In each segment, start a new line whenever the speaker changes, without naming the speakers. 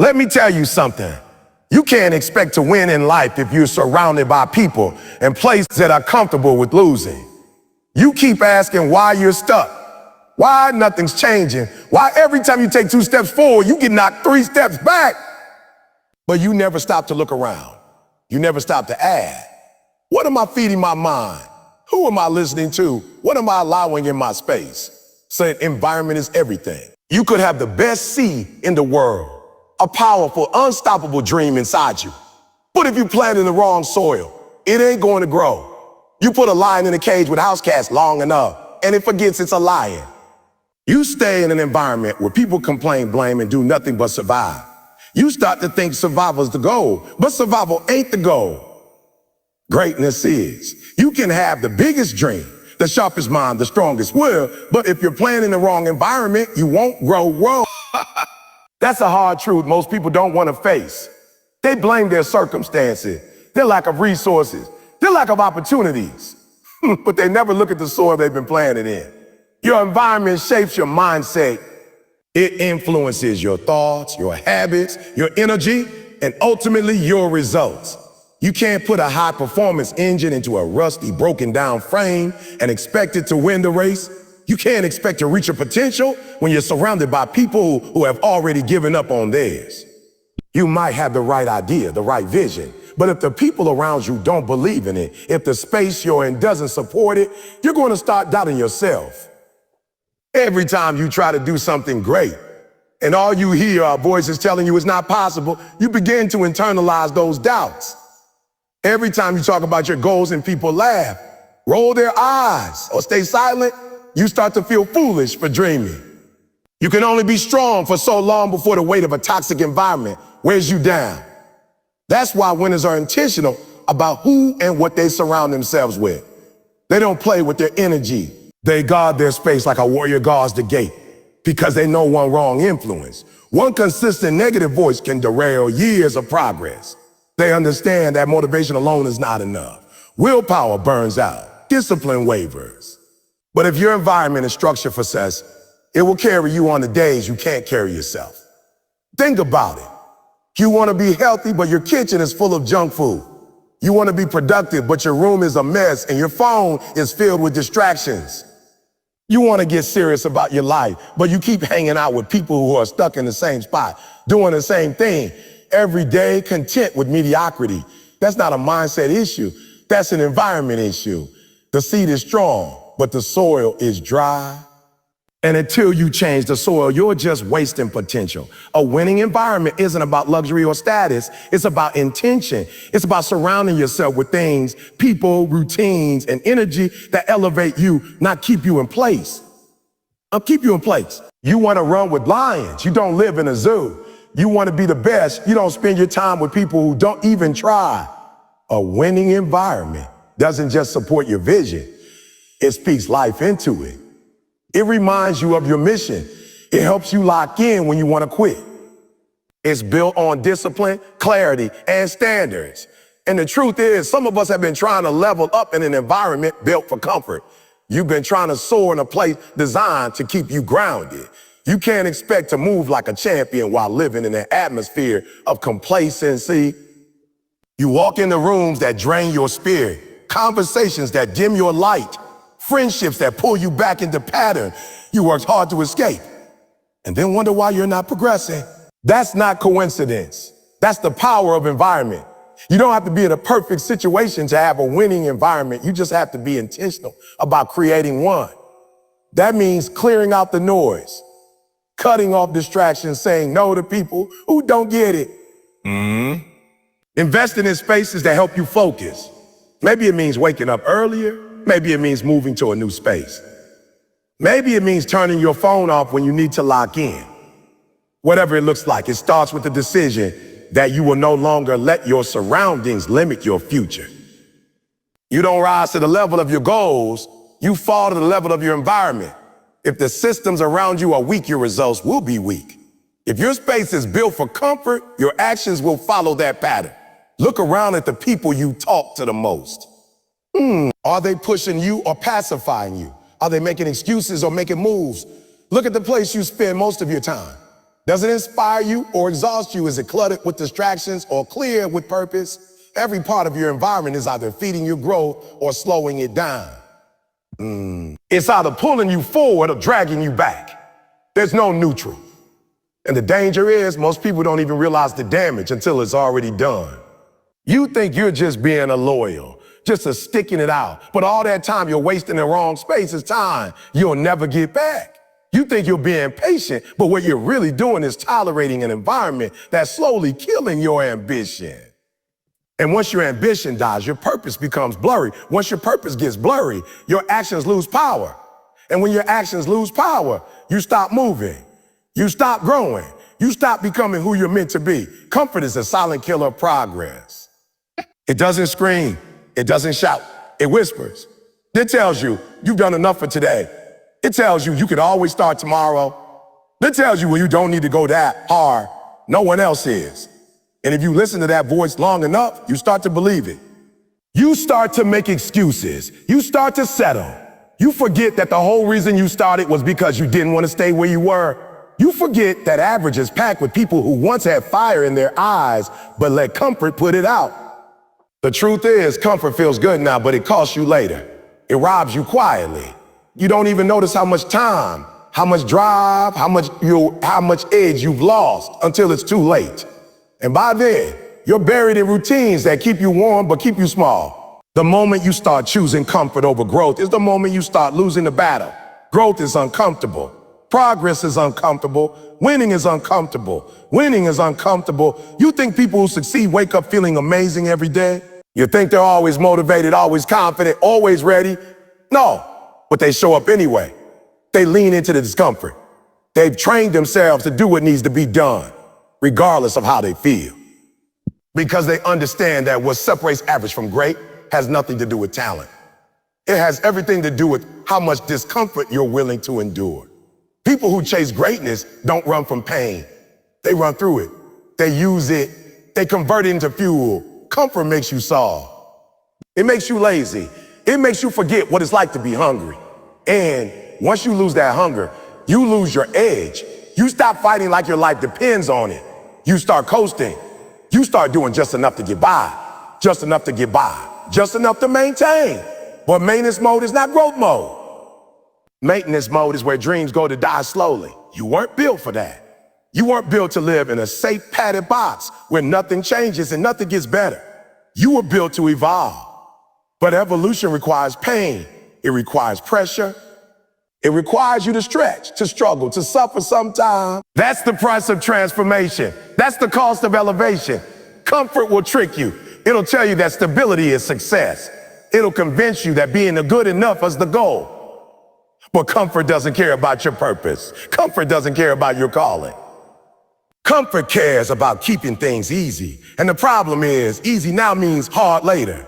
Let me tell you something. You can't expect to win in life if you're surrounded by people and places that are comfortable with losing. You keep asking why you're stuck, why nothing's changing, why every time you take 2 steps forward, you get knocked 3 steps back. But you never stop to look around. You never stop to add, what am I feeding my mind? Who am I listening to? What am I allowing in my space? So environment is everything. You could have the best seed in the world, a powerful, unstoppable dream inside you. But if you plant in the wrong soil, it ain't going to grow. You put a lion in a cage with house cats long enough, and it forgets it's a lion. You stay in an environment where people complain, blame, and do nothing but survive. You start to think survival is the goal, but survival ain't the goal. Greatness is. You can have the biggest dream, the sharpest mind, the strongest will, but if you're playing in the wrong environment, you won't grow. That's a hard truth most people don't want to face. They blame their circumstances, their lack of resources, their lack of opportunities, but they never look at the soil they've been planted in. Your environment shapes your mindset. It influences your thoughts, your habits, your energy, and ultimately your results. You can't put a high-performance engine into a rusty, broken-down frame and expect it to win the race. You can't expect to reach your potential when you're surrounded by people who have already given up on theirs. You might have the right idea, the right vision, but if the people around you don't believe in it, if the space you're in doesn't support it, you're going to start doubting yourself. Every time you try to do something great, and all you hear are voices telling you it's not possible, you begin to internalize those doubts. Every time you talk about your goals and people laugh, roll their eyes, or stay silent, you start to feel foolish for dreaming. You can only be strong for so long before the weight of a toxic environment wears you down. That's why winners are intentional about who and what they surround themselves with. They don't play with their energy. They guard their space like a warrior guards the gate because they know one wrong influence. One consistent negative voice can derail years of progress. They understand that motivation alone is not enough. Willpower burns out. Discipline wavers. But if your environment is structured for success, it will carry you on the days you can't carry yourself. Think about it. You want to be healthy, but your kitchen is full of junk food. You want to be productive, but your room is a mess and your phone is filled with distractions. You want to get serious about your life, but you keep hanging out with people who are stuck in the same spot, doing the same thing every day, content with mediocrity. That's not a mindset issue. That's an environment issue. The seed is strong, but the soil is dry. And until you change the soil, you're just wasting potential. A winning environment isn't about luxury or status. It's about intention. It's about surrounding yourself with things, people, routines, and energy that elevate you, not keep you in place. Keep you in place. You want to run with lions. You don't live in a zoo. You want to be the best. You don't spend your time with people who don't even try. A winning environment doesn't just support your vision. It speaks life into it. It reminds you of your mission. It helps you lock in when you want to quit. It's built on discipline, clarity, and standards. And the truth is, some of us have been trying to level up in an environment built for comfort. You've been trying to soar in a place designed to keep you grounded. You can't expect to move like a champion while living in an atmosphere of complacency. You walk into rooms that drain your spirit, conversations that dim your light, friendships that pull you back into pattern you worked hard to escape, and then wonder why you're not progressing. That's not coincidence. That's the power of environment. You don't have to be in a perfect situation to have a winning environment. You just have to be intentional about creating one. That means clearing out the noise, cutting off distractions, saying no to people who don't get it. Investing in spaces that help you focus. Maybe it means waking up earlier. Maybe it means moving to a new space. Maybe it means turning your phone off when you need to lock in. Whatever it looks like, it starts with the decision that you will no longer let your surroundings limit your future. You don't rise to the level of your goals, you fall to the level of your environment. If the systems around you are weak, your results will be weak. If your space is built for comfort, your actions will follow that pattern. Look around at the people you talk to the most. Are they pushing you or pacifying you? Are they making excuses or making moves? Look at the place you spend most of your time. Does it inspire you or exhaust you? Is it cluttered with distractions or clear with purpose? Every part of your environment is either feeding your growth or slowing it down. It's either pulling you forward or dragging you back. There's no neutral. And the danger is most people don't even realize the damage until it's already done. You think you're just being a loyal, just a sticking it out. But all that time you're wasting in the wrong space is time you'll never get back. You think you're being patient, but what you're really doing is tolerating an environment that's slowly killing your ambition. And once your ambition dies, your purpose becomes blurry. Once your purpose gets blurry, your actions lose power. And when your actions lose power, you stop moving. You stop growing. You stop becoming who you're meant to be. Comfort is a silent killer of progress. It doesn't scream. It doesn't shout. It whispers. It tells you you've done enough for today. It tells you you can always start tomorrow. It tells you when you don't need to go that hard. No one else is. And if you listen to that voice long enough, you start to believe it. You start to make excuses. You start to settle. You forget that the whole reason you started was because you didn't want to stay where you were. You forget that average is packed with people who once had fire in their eyes, but let comfort put it out. The truth is, comfort feels good now, but it costs you later. It robs you quietly. You don't even notice how much time, how much drive, how much edge you've lost until it's too late. And by then, you're buried in routines that keep you warm but keep you small. The moment you start choosing comfort over growth is the moment you start losing the battle. Growth is uncomfortable. Progress is uncomfortable. Winning is uncomfortable. Winning is uncomfortable. You think people who succeed wake up feeling amazing every day? You think they're always motivated, always confident, always ready? No, but they show up anyway. They lean into the discomfort. They've trained themselves to do what needs to be done, regardless of how they feel. Because they understand that what separates average from great has nothing to do with talent. It has everything to do with how much discomfort you're willing to endure. People who chase greatness don't run from pain. They run through it. They use it. They convert it into fuel. Comfort makes you soft. It makes you lazy. It makes you forget what it's like to be hungry. And once you lose that hunger, you lose your edge. You stop fighting like your life depends on it. You start coasting. You start doing just enough to get by. Just enough to get by. Just enough to maintain. But maintenance mode is not growth mode. Maintenance mode is where dreams go to die slowly. You weren't built for that. You weren't built to live in a safe padded box where nothing changes and nothing gets better. You were built to evolve. But evolution requires pain. It requires pressure. It requires you to stretch, to struggle, to suffer sometimes. That's the price of transformation. That's the cost of elevation. Comfort will trick you. It'll tell you that stability is success. It'll convince you that being good enough is the goal. But comfort doesn't care about your purpose. Comfort doesn't care about your calling. Comfort cares about keeping things easy. And the problem is, easy now means hard later.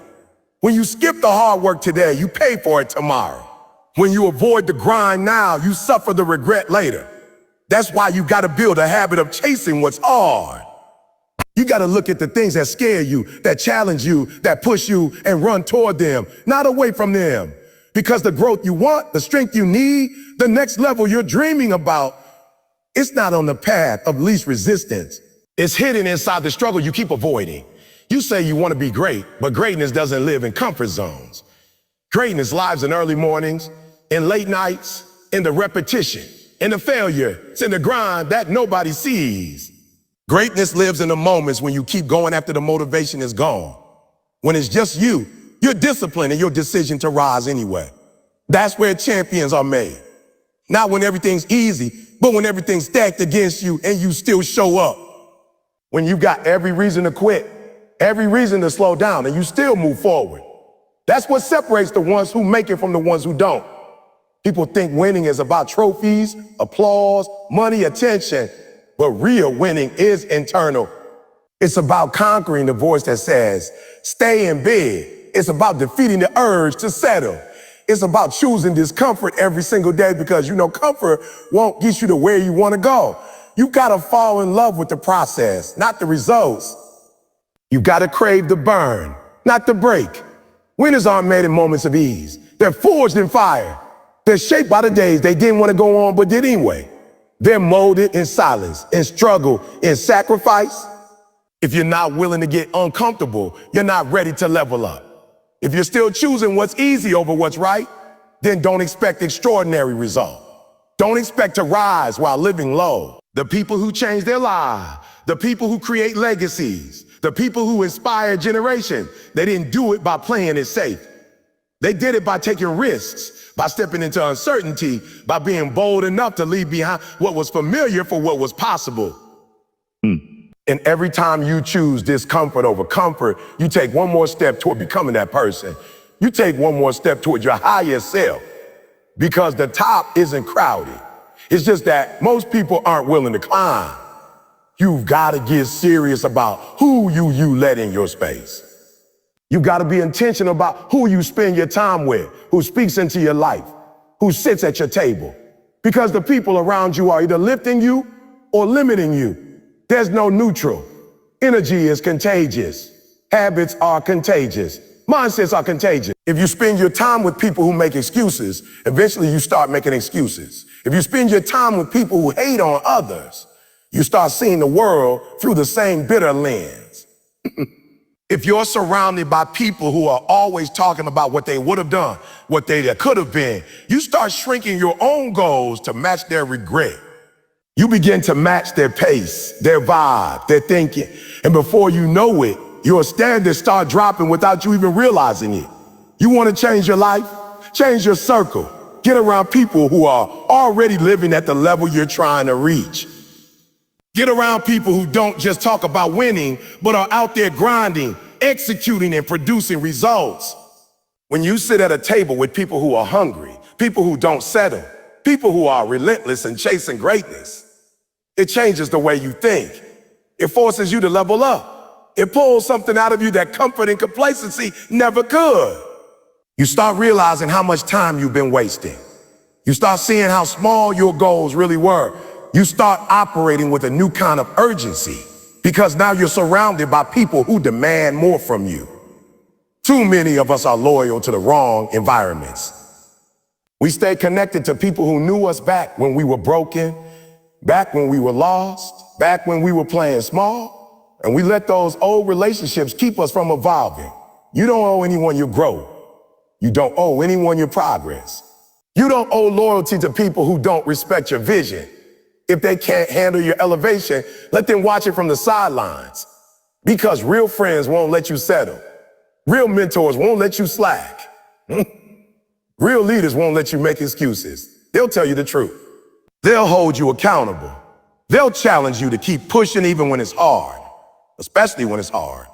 When you skip the hard work today, you pay for it tomorrow. When you avoid the grind now, you suffer the regret later. That's why you gotta build a habit of chasing what's hard. You gotta look at the things that scare you, that challenge you, that push you, and run toward them, not away from them. Because the growth you want, the strength you need, the next level you're dreaming about, it's not on the path of least resistance. It's hidden inside the struggle you keep avoiding. You say you want to be great, but greatness doesn't live in comfort zones. Greatness lives in early mornings, in late nights, in the repetition, in the failure, it's in the grind that nobody sees. Greatness lives in the moments when you keep going after the motivation is gone. When it's just you, your discipline and your decision to rise anyway. That's where champions are made. Not when everything's easy, but when everything's stacked against you and you still show up. When you've got every reason to quit, every reason to slow down, and you still move forward. That's what separates the ones who make it from the ones who don't. People think winning is about trophies, applause, money, attention, but real winning is internal. It's about conquering the voice that says, stay in bed. It's about defeating the urge to settle. It's about choosing discomfort every single day because you know comfort won't get you to where you want to go. You gotta fall in love with the process, not the results. You gotta crave the burn, not the break. Winners aren't made in moments of ease. They're forged in fire. They're shaped by the days they didn't want to go on but did anyway. They're molded in silence, in struggle, in sacrifice. If you're not willing to get uncomfortable, you're not ready to level up. If you're still choosing what's easy over what's right, then don't expect extraordinary results. Don't expect to rise while living low. The people who change their lives, the people who create legacies, the people who inspire generations, they didn't do it by playing it safe. They did it by taking risks, by stepping into uncertainty, by being bold enough to leave behind what was familiar for what was possible. And every time you choose discomfort over comfort, you take one more step toward becoming that person. You take one more step toward your higher self, because the top isn't crowded. It's just that most people aren't willing to climb. You've got to get serious about who you let in your space. You've got to be intentional about who you spend your time with, who speaks into your life, who sits at your table. Because the people around you are either lifting you or limiting you. There's no neutral. Energy is contagious. Habits are contagious. Mindsets are contagious. If you spend your time with people who make excuses, eventually you start making excuses. If you spend your time with people who hate on others, you start seeing the world through the same bitter lens. If you're surrounded by people who are always talking about what they would have done, what they could have been, you start shrinking your own goals to match their regret. You begin to match their pace, their vibe, their thinking. And before you know it, your standards start dropping without you even realizing it. You want to change your life? Change your circle. Get around people who are already living at the level you're trying to reach. Get around people who don't just talk about winning, but are out there grinding, executing, and producing results. When you sit at a table with people who are hungry, people who don't settle, people who are relentless and chasing greatness, it changes the way you think. It forces you to level up. It pulls something out of you that comfort and complacency never could. You start realizing how much time you've been wasting. You start seeing how small your goals really were. You start operating with a new kind of urgency because now you're surrounded by people who demand more from you. Too many of us are loyal to the wrong environments. We stay connected to people who knew us back when we were broken, back when we were lost, back when we were playing small, and we let those old relationships keep us from evolving. You don't owe anyone your growth. You don't owe anyone your progress. You don't owe loyalty to people who don't respect your vision. If they can't handle your elevation, let them watch it from the sidelines. Because real friends won't let you settle. Real mentors won't let you slack. Real leaders won't let you make excuses. They'll tell you the truth. They'll hold you accountable. They'll challenge you to keep pushing even when it's hard, especially when it's hard.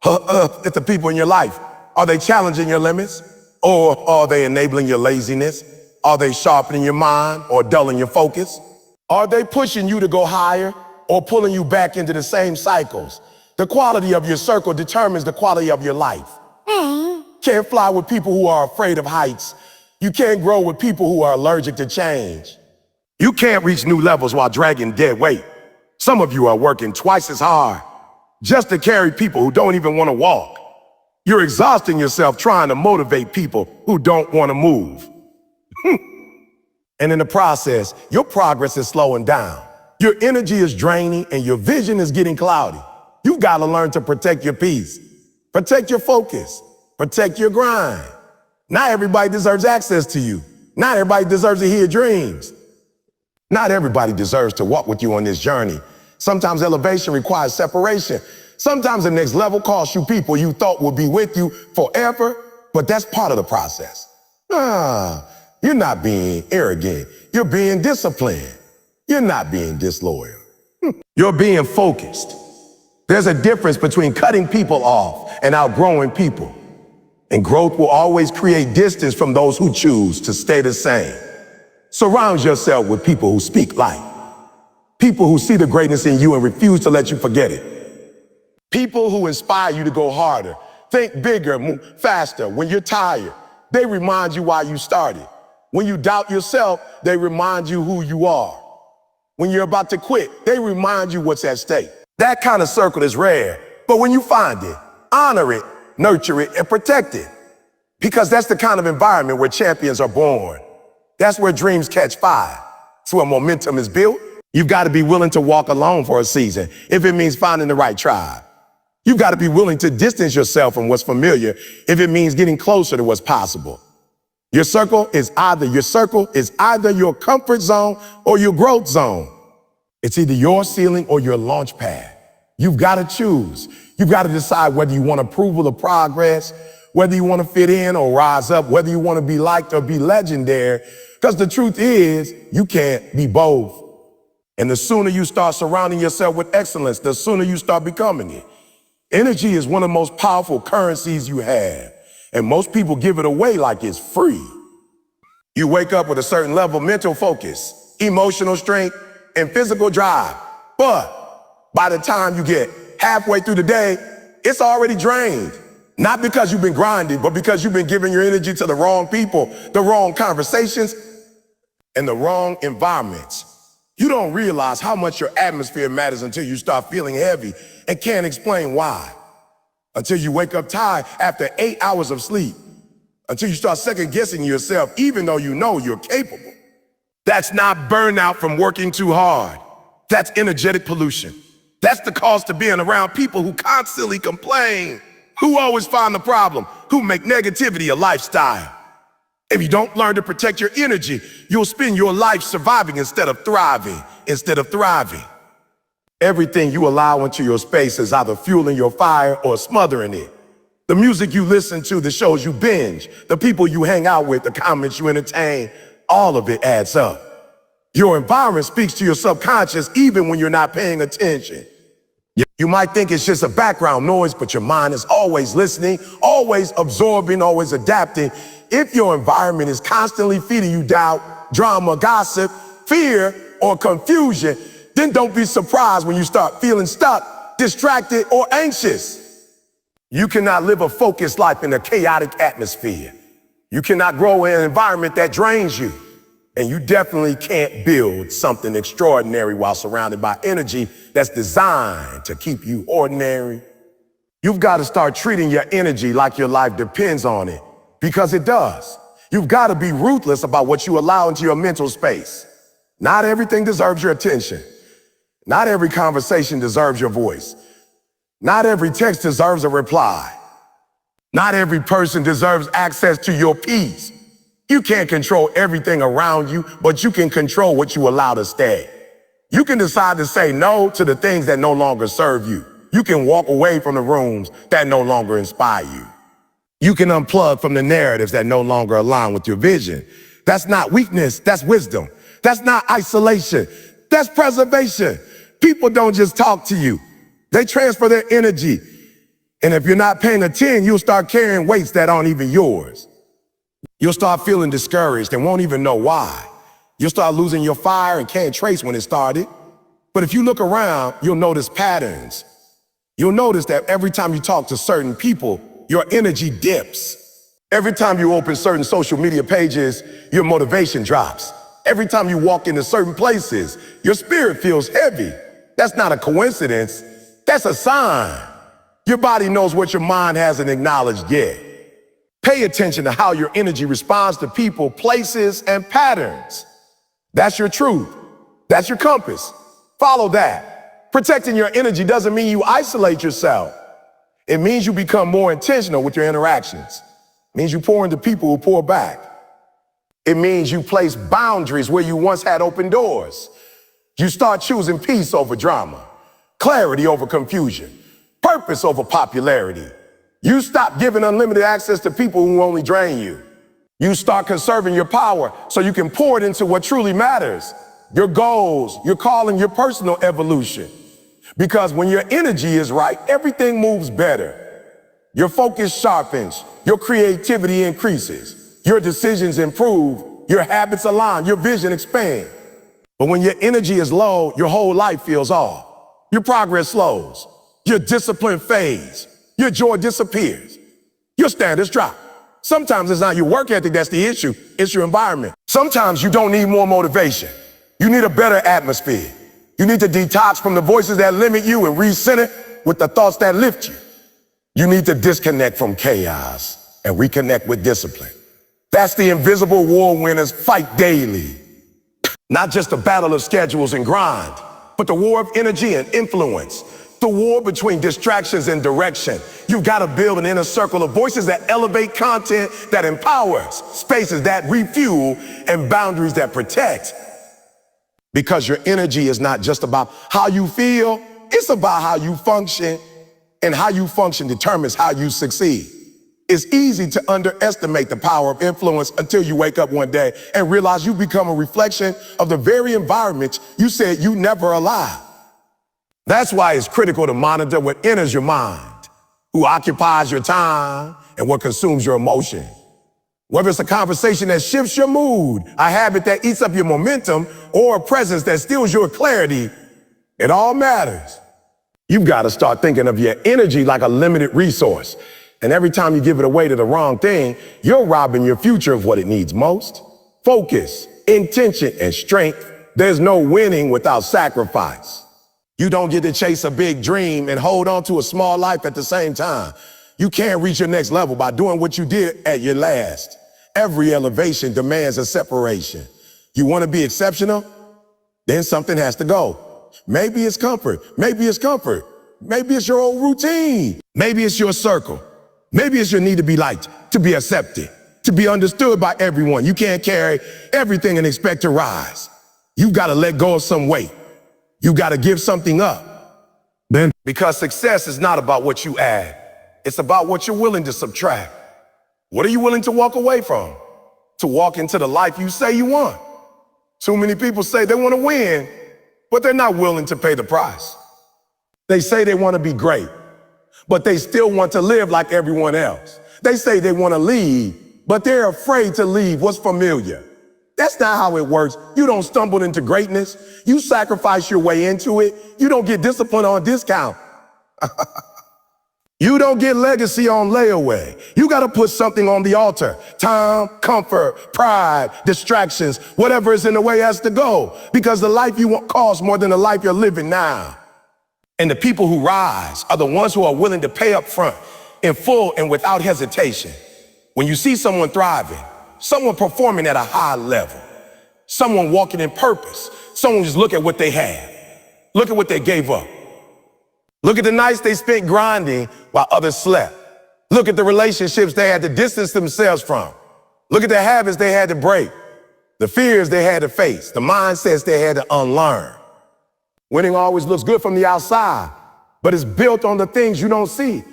If the people in your life, are they challenging your limits? Or are they enabling your laziness? Are they sharpening your mind or dulling your focus? Are they pushing you to go higher or pulling you back into the same cycles? The quality of your circle determines the quality of your life. Can't fly with people who are afraid of heights. You can't grow with people who are allergic to change. You can't reach new levels while dragging dead weight. Some of you are working twice as hard just to carry people who don't even want to walk. You're exhausting yourself trying to motivate people who don't want to move. And in the process, your progress is slowing down. Your energy is draining and your vision is getting cloudy. You've got to learn to protect your peace, protect your focus, protect your grind. Not everybody deserves access to you. Not everybody deserves to hear your dreams. Not everybody deserves to walk with you on this journey. Sometimes elevation requires separation. Sometimes the next level costs you people you thought would be with you forever, but that's part of the process. You're not being arrogant. You're being disciplined. You're not being disloyal. You're being focused. There's a difference between cutting people off and outgrowing people. And growth will always create distance from those who choose to stay the same. Surround yourself with people who speak life. People who see the greatness in you and refuse to let you forget it. People who inspire you to go harder, think bigger, move faster. When you're tired, they remind you why you started. When you doubt yourself, they remind you who you are. When you're about to quit, they remind you what's at stake. That kind of circle is rare, but when you find it, honor it, nurture it, and protect it. Because that's the kind of environment where champions are born. That's where dreams catch fire. It's where momentum is built, You've got to be willing to walk alone for a season if it means finding the right tribe. You've got to be willing to distance yourself from what's familiar if it means getting closer to what's possible. Your circle is either your comfort zone or your growth zone. It's either your ceiling or your launch pad. You've got to choose. You've got to decide whether you want approval or progress, whether you want to fit in or rise up, whether you want to be liked or be legendary. Because the truth is, you can't be both. And the sooner you start surrounding yourself with excellence, the sooner you start becoming it. Energy is one of the most powerful currencies you have. And most people give it away like it's free. You wake up with a certain level of mental focus, emotional strength, and physical drive. But by the time you get halfway through the day, it's already drained. Not because you've been grinding, but because you've been giving your energy to the wrong people, the wrong conversations, and the wrong environments. You don't realize how much your atmosphere matters until you start feeling heavy and can't explain why. Until you wake up tired after 8 hours of sleep. Until you start second guessing yourself, even though you know you're capable. That's not burnout from working too hard. That's energetic pollution. That's the cost of being around people who constantly complain, who always find the problem, who make negativity a lifestyle. If you don't learn to protect your energy, you'll spend your life surviving instead of thriving. Everything you allow into your space is either fueling your fire or smothering it. The music you listen to, the shows you binge, the people you hang out with, the comments you entertain, all of it adds up. Your environment speaks to your subconscious even when you're not paying attention. You might think it's just a background noise, but your mind is always listening, always absorbing, always adapting. If your environment is constantly feeding you doubt, drama, gossip, fear, or confusion, then don't be surprised when you start feeling stuck, distracted, or anxious. You cannot live a focused life in a chaotic atmosphere. You cannot grow in an environment that drains you. And you definitely can't build something extraordinary while surrounded by energy that's designed to keep you ordinary. You've got to start treating your energy like your life depends on it, because it does. You've got to be ruthless about what you allow into your mental space. Not everything deserves your attention. Not every conversation deserves your voice. Not every text deserves a reply. Not every person deserves access to your peace. You can't control everything around you, but you can control what you allow to stay. You can decide to say no to the things that no longer serve you. You can walk away from the rooms that no longer inspire you. You can unplug from the narratives that no longer align with your vision. That's not weakness, that's wisdom. That's not isolation, that's preservation. People don't just talk to you. They transfer their energy. And if you're not paying attention, you'll start carrying weights that aren't even yours. You'll start feeling discouraged and won't even know why. You'll start losing your fire and can't trace when it started. But if you look around, you'll notice patterns. You'll notice that every time you talk to certain people, your energy dips. Every time you open certain social media pages, your motivation drops. Every time you walk into certain places, your spirit feels heavy. That's not a coincidence. That's a sign. Your body knows what your mind hasn't acknowledged yet. Pay attention to how your energy responds to people, places, and patterns. That's your truth. That's your compass. Follow that. Protecting your energy doesn't mean you isolate yourself. It means you become more intentional with your interactions. It means you pour into people who pour back. It means you place boundaries where you once had open doors. You start choosing peace over drama, clarity over confusion, purpose over popularity. You stop giving unlimited access to people who only drain you. You start conserving your power so you can pour it into what truly matters, your goals, your calling, your personal evolution. Because when your energy is right, everything moves better. Your focus sharpens, your creativity increases, your decisions improve, your habits align, your vision expands. But when your energy is low, your whole life feels off. Your progress slows, your discipline fades, your joy disappears, your standards drop. Sometimes it's not your work ethic that's the issue, it's your environment. Sometimes you don't need more motivation. You need a better atmosphere. You need to detox from the voices that limit you and recenter with the thoughts that lift you. You need to disconnect from chaos and reconnect with discipline. That's the invisible war winners fight daily. Not just a battle of schedules and grind, but the war of energy and influence. The war between distractions and direction. You've got to build an inner circle of voices that elevate, content that empowers, spaces that refuel, and boundaries that protect. Because your energy is not just about how you feel, it's about how you function, and how you function determines how you succeed. It's easy to underestimate the power of influence until you wake up one day and realize you become a reflection of the very environment you said you never allowed. That's why it's critical to monitor what enters your mind, who occupies your time, and what consumes your emotion. Whether it's a conversation that shifts your mood, a habit that eats up your momentum, or a presence that steals your clarity, it all matters. You've got to start thinking of your energy like a limited resource. And every time you give it away to the wrong thing, you're robbing your future of what it needs most. Focus, intention, and strength. There's no winning without sacrifice. You don't get to chase a big dream and hold on to a small life at the same time. You can't reach your next level by doing what you did at your last. Every elevation demands a separation. You want to be exceptional? Then something has to go. Maybe it's comfort. Maybe it's comfort. Maybe it's your old routine. Maybe it's your circle. Maybe it's your need to be liked, to be accepted, to be understood by everyone. You can't carry everything and expect to rise. You've got to let go of some weight. You got to give something up. Then, because success is not about what you add. It's about what you're willing to subtract. What are you willing to walk away from? To walk into the life you say you want. Too many people say they want to win, but they're not willing to pay the price. They say they want to be great, but they still want to live like everyone else. They say they want to lead, but they're afraid to leave what's familiar. That's not how it works. You don't stumble into greatness. You sacrifice your way into it. You don't get discipline on discount. You don't get legacy on layaway. You got to put something on the altar. Time, comfort, pride, distractions, whatever is in the way has to go. Because the life you want costs more than the life you're living now. And the people who rise are the ones who are willing to pay up front, in full and without hesitation. When you see someone thriving, someone performing at a high level, someone walking in purpose, someone just look at what they have. Look at what they gave up. Look at the nights they spent grinding while others slept. Look at the relationships they had to distance themselves from. Look at the habits they had to break, the fears they had to face, the mindsets they had to unlearn. Winning always looks good from the outside, but it's built on the things you don't see.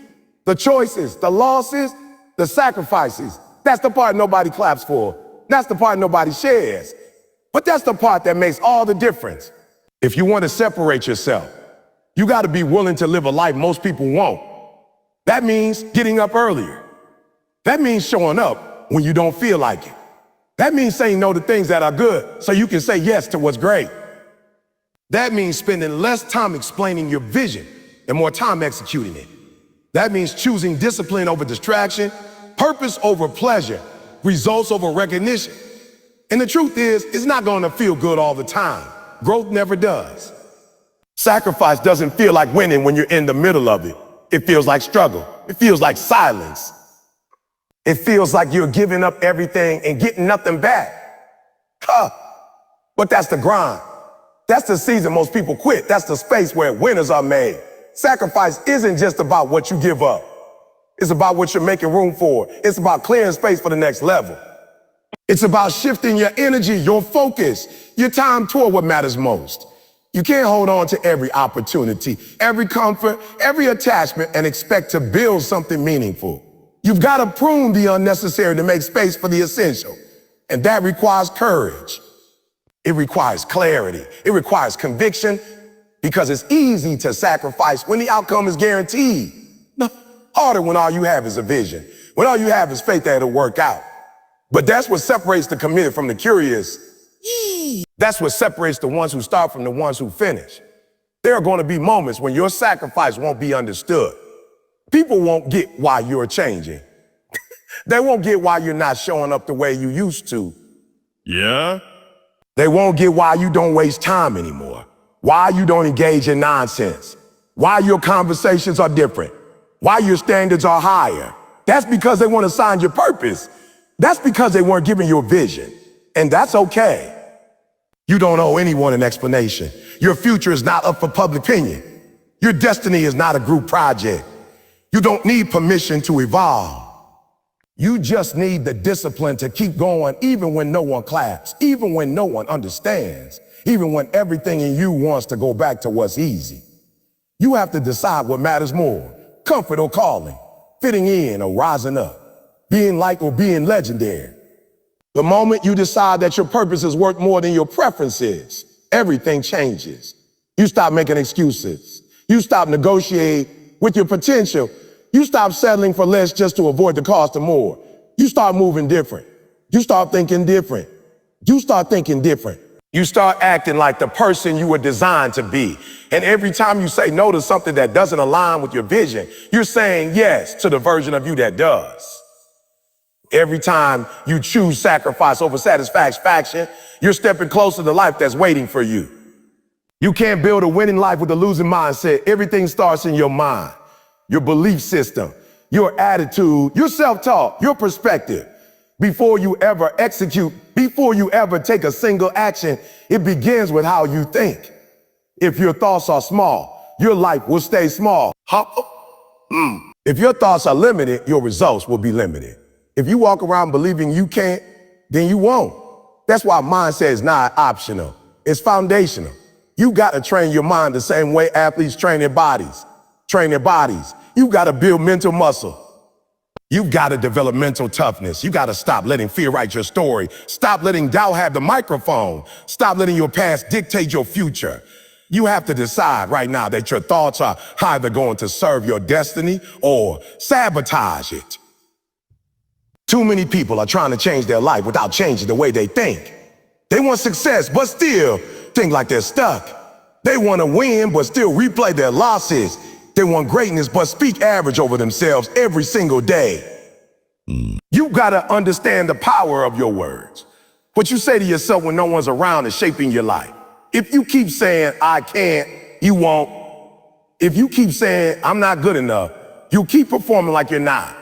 The choices, the losses, the sacrifices. That's the part nobody claps for. That's the part nobody shares. But that's the part that makes all the difference. If you want to separate yourself, you got to be willing to live a life most people won't. That means getting up earlier. That means showing up when you don't feel like it. That means saying no to things that are good so you can say yes to what's great. That means spending less time explaining your vision and more time executing it. That means choosing discipline over distraction, purpose over pleasure, results over recognition. And the truth is, it's not going to feel good all the time. Growth never does. Sacrifice doesn't feel like winning when you're in the middle of it. It feels like struggle. It feels like silence. It feels like you're giving up everything and getting nothing back. But that's the grind. That's the season most people quit. That's the space where winners are made. Sacrifice isn't just about what you give up. It's about what you're making room for. It's about clearing space for the next level. It's about shifting your energy, your focus, your time toward what matters most. You can't hold on to every opportunity, every comfort, every attachment, and expect to build something meaningful. You've got to prune the unnecessary to make space for the essential. And that requires courage. It requires clarity. It requires conviction, because it's easy to sacrifice when the outcome is guaranteed. Harder when all you have is a vision, when all you have is faith that it'll work out. But that's what separates the committed from the curious. That's what separates the ones who start from the ones who finish. There are going to be moments when your sacrifice won't be understood. People won't get why you're changing. They won't get why you're not showing up the way you used to. Yeah? They won't get why you don't waste time anymore, why you don't engage in nonsense, why your conversations are different, why your standards are higher. That's because they want to sign your purpose. That's because they weren't giving you a vision. And that's okay. You don't owe anyone an explanation. Your future is not up for public opinion. Your destiny is not a group project. You don't need permission to evolve. You just need the discipline to keep going even when no one claps, even when no one understands, even when everything in you wants to go back to what's easy. You have to decide what matters more, comfort or calling, fitting in or rising up, being liked or being legendary. The moment you decide that your purpose is worth more than your preferences, everything changes. You stop making excuses. You stop negotiating with your potential. You stop settling for less just to avoid the cost of more. You start moving different. You start thinking different. You start thinking different. You start acting like the person you were designed to be. And every time you say no to something that doesn't align with your vision, you're saying yes to the version of you that does. Every time you choose sacrifice over satisfaction, you're stepping closer to life that's waiting for you. You can't build a winning life with a losing mindset. Everything starts in your mind, your belief system, your attitude, your self-talk, your perspective. Before you ever execute, before you ever take a single action, it begins with how you think. If your thoughts are small, your life will stay small. If your thoughts are limited, your results will be limited. If you walk around believing you can't, then you won't. That's why mindset is not optional. It's foundational. You got to train your mind the same way athletes train their bodies. You got to build mental muscle. You got to develop mental toughness. You got to stop letting fear write your story. Stop letting doubt have the microphone. Stop letting your past dictate your future. You have to decide right now that your thoughts are either going to serve your destiny or sabotage it. Too many people are trying to change their life without changing the way they think. They want success, but still think like they're stuck. They want to win, but still replay their losses. They want greatness, but speak average over themselves every single day. You gotta understand the power of your words. What you say to yourself when no one's around is shaping your life. If you keep saying, I can't, you won't. If you keep saying, I'm not good enough, you'll keep performing like you're not.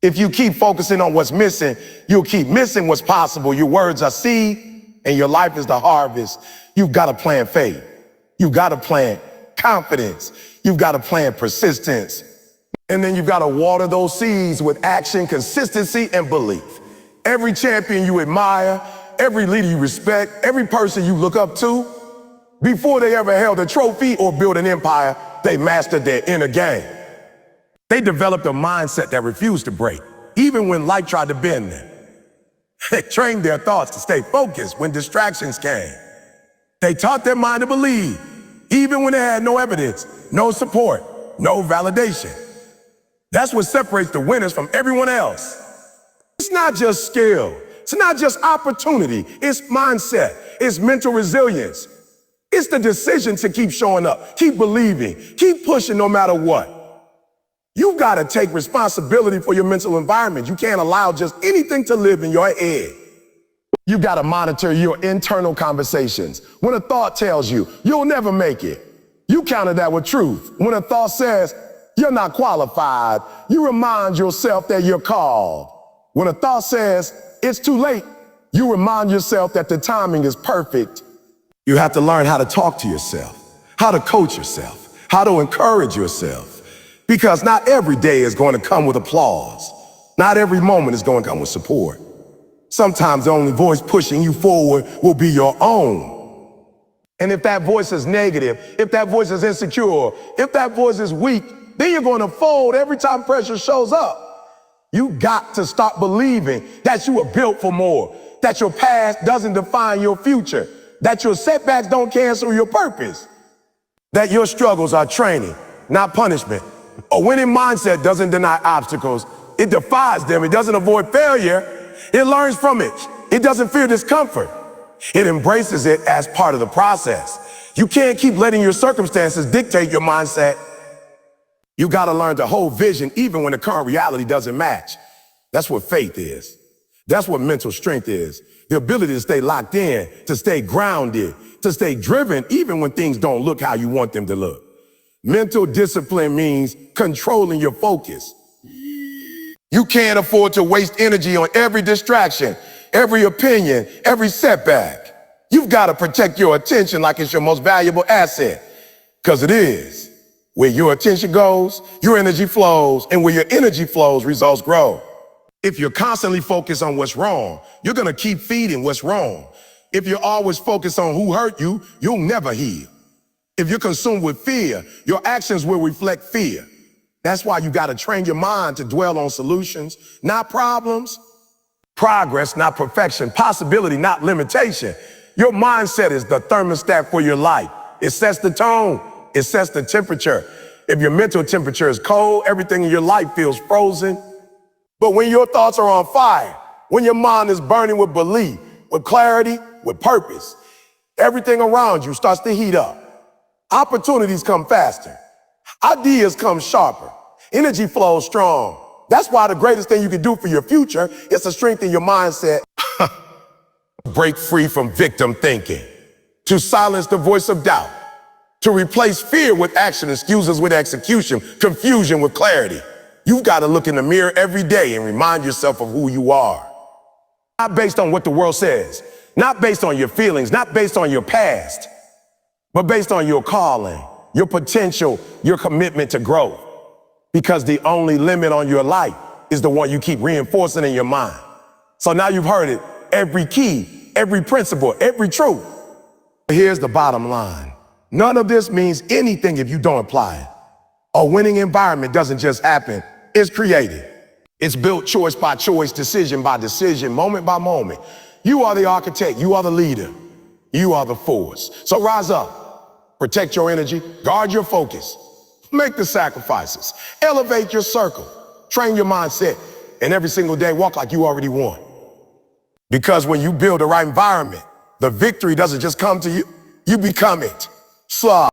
If you keep focusing on what's missing, you'll keep missing what's possible. Your words are seed and your life is the harvest. You've got to plant faith. You've got to plant confidence. You've got to plant persistence. And then you've got to water those seeds with action, consistency, and belief. Every champion you admire, every leader you respect, every person you look up to, before they ever held a trophy or built an empire, they mastered their inner game. They developed a mindset that refused to break, even when life tried to bend them. They trained their thoughts to stay focused when distractions came. They taught their mind to believe, even when they had no evidence, no support, no validation. That's what separates the winners from everyone else. It's not just skill. It's not just opportunity. It's mindset. It's mental resilience. It's the decision to keep showing up, keep believing, keep pushing no matter what. You've got to take responsibility for your mental environment. You can't allow just anything to live in your head. You got to monitor your internal conversations. When a thought tells you, you'll never make it, you counter that with truth. When a thought says, you're not qualified, you remind yourself that you're called. When a thought says, it's too late, you remind yourself that the timing is perfect. You have to learn how to talk to yourself, how to coach yourself, how to encourage yourself. Because not every day is going to come with applause. Not every moment is going to come with support. Sometimes the only voice pushing you forward will be your own. And if that voice is negative, if that voice is insecure, if that voice is weak, then you're going to fold every time pressure shows up. You got to start believing that you were built for more, that your past doesn't define your future, that your setbacks don't cancel your purpose, that your struggles are training, not punishment. A winning mindset doesn't deny obstacles. It defies them. It doesn't avoid failure. It learns from it. It doesn't fear discomfort. It embraces it as part of the process. You can't keep letting your circumstances dictate your mindset. You got to learn to hold vision even when the current reality doesn't match. That's what faith is. That's what mental strength is. The ability to stay locked in, to stay grounded, to stay driven even when things don't look how you want them to look. Mental discipline means controlling your focus. You can't afford to waste energy on every distraction, every opinion, every setback. You've got to protect your attention like it's your most valuable asset, because it is. Where your attention goes, your energy flows, and where your energy flows, results grow. If you're constantly focused on what's wrong, you're gonna keep feeding what's wrong. If you're always focused on who hurt you, you'll never heal. If you're consumed with fear, your actions will reflect fear. That's why you gotta train your mind to dwell on solutions, not problems. Progress, not perfection. Possibility, not limitation. Your mindset is the thermostat for your life. It sets the tone. It sets the temperature. If your mental temperature is cold, everything in your life feels frozen. But when your thoughts are on fire, when your mind is burning with belief, with clarity, with purpose, everything around you starts to heat up. Opportunities come faster. Ideas come sharper. Energy flows strong. That's why the greatest thing you can do for your future is to strengthen your mindset. Break free from victim thinking, to silence the voice of doubt, to replace fear with action, excuses with execution, confusion with clarity. You've got to look in the mirror every day and remind yourself of who you are. Not based on what the world says, not based on your feelings, not based on your past, but based on your calling, your potential, your commitment to growth. Because the only limit on your life is the one you keep reinforcing in your mind. So now you've heard it, every key, every principle, every truth. Here's the bottom line. None of this means anything if you don't apply it. A winning environment doesn't just happen, it's created. It's built choice by choice, decision by decision, moment by moment. You are the architect, you are the leader, you are the force. So rise up, protect your energy, guard your focus, make the sacrifices, elevate your circle, train your mindset, and every single day walk like you already won. Because when you build the right environment, the victory doesn't just come to you, you become it. Slow.